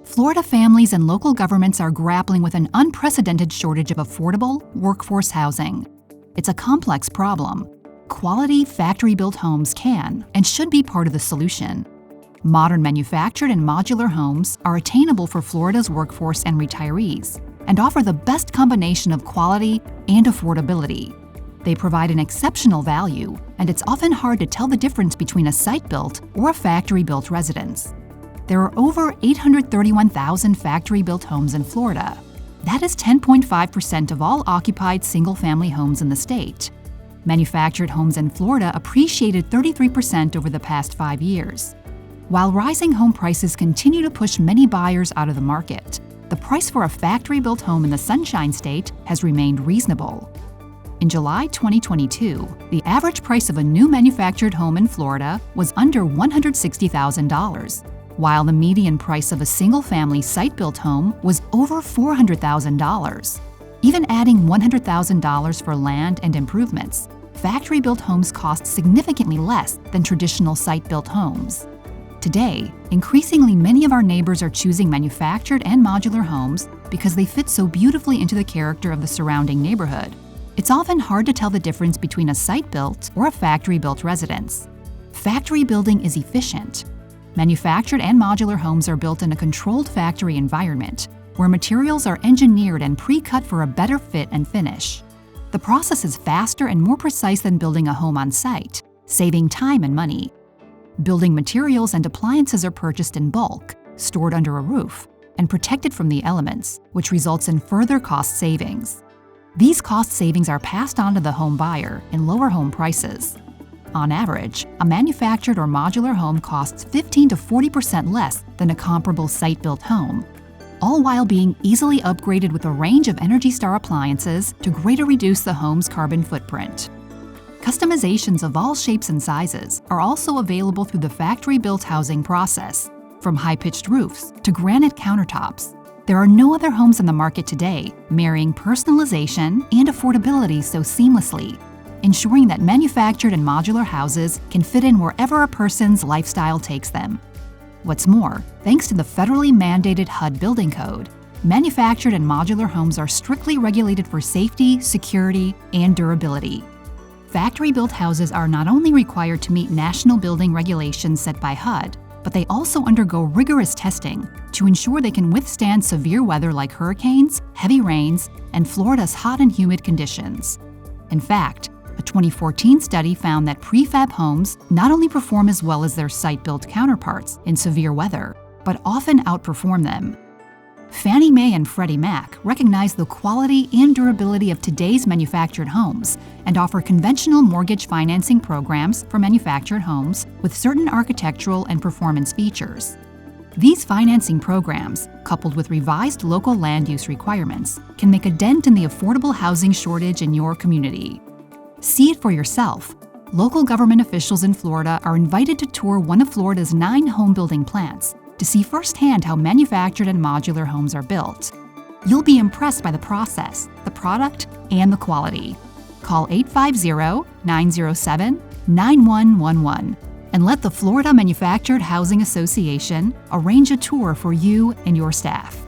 Florida families and local governments are grappling with an unprecedented shortage of affordable, workforce housing. It's a complex problem. Quality, factory-built homes can and should be part of the solution. Modern manufactured and modular homes are attainable for Florida's workforce and retirees and offer the best combination of quality and affordability. They provide an exceptional value, and it's often hard to tell the difference between a site-built or a factory-built residence. There are over 831,000 factory-built homes in Florida. That is 10.5% of all occupied single-family homes in the state. Manufactured homes in Florida appreciated 33% over the past 5 years. While rising home prices continue to push many buyers out of the market, the price for a factory-built home in the Sunshine State has remained reasonable. In July 2022, the average price of a new manufactured home in Florida was under $160,000, while the median price of a single-family site-built home was over $400,000. Even adding $100,000 for land and improvements, factory-built homes cost significantly less than traditional site-built homes. Today, increasingly many of our neighbors are choosing manufactured and modular homes because they fit so beautifully into the character of the surrounding neighborhood. It's often hard to tell the difference between a site-built or a factory-built residence. Factory building is efficient. Manufactured and modular homes are built in a controlled factory environment, where materials are engineered and pre-cut for a better fit and finish. The process is faster and more precise than building a home on site, saving time and money. Building materials and appliances are purchased in bulk, stored under a roof, and protected from the elements, which results in further cost savings. These cost savings are passed on to the home buyer in lower home prices. On average, a manufactured or modular home costs 15 to 40% less than a comparable site-built home, all while being easily upgraded with a range of Energy Star appliances to greatly reduce the home's carbon footprint. Customizations of all shapes and sizes are also available through the factory-built housing process, from high-pitched roofs to granite countertops. There are no other homes on the market today marrying personalization and affordability so seamlessly, ensuring that manufactured and modular houses can fit in wherever a person's lifestyle takes them. What's more, thanks to the federally mandated HUD building code, manufactured and modular homes are strictly regulated for safety, security, and durability. Factory-built houses are not only required to meet national building regulations set by HUD, but they also undergo rigorous testing to ensure they can withstand severe weather like hurricanes, heavy rains, and Florida's hot and humid conditions. In fact, a 2014 study found that prefab homes not only perform as well as their site-built counterparts in severe weather, but often outperform them. Fannie Mae and Freddie Mac recognize the quality and durability of today's manufactured homes and offer conventional mortgage financing programs for manufactured homes with certain architectural and performance features. These financing programs, coupled with revised local land use requirements, can make a dent in the affordable housing shortage in your community. See it for yourself. Local government officials in Florida are invited to tour one of Florida's 9 home-building plants to see firsthand how manufactured and modular homes are built. You'll be impressed by the process, the product, and the quality. Call 850-907-9111 and let the Florida Manufactured Housing Association arrange a tour for you and your staff.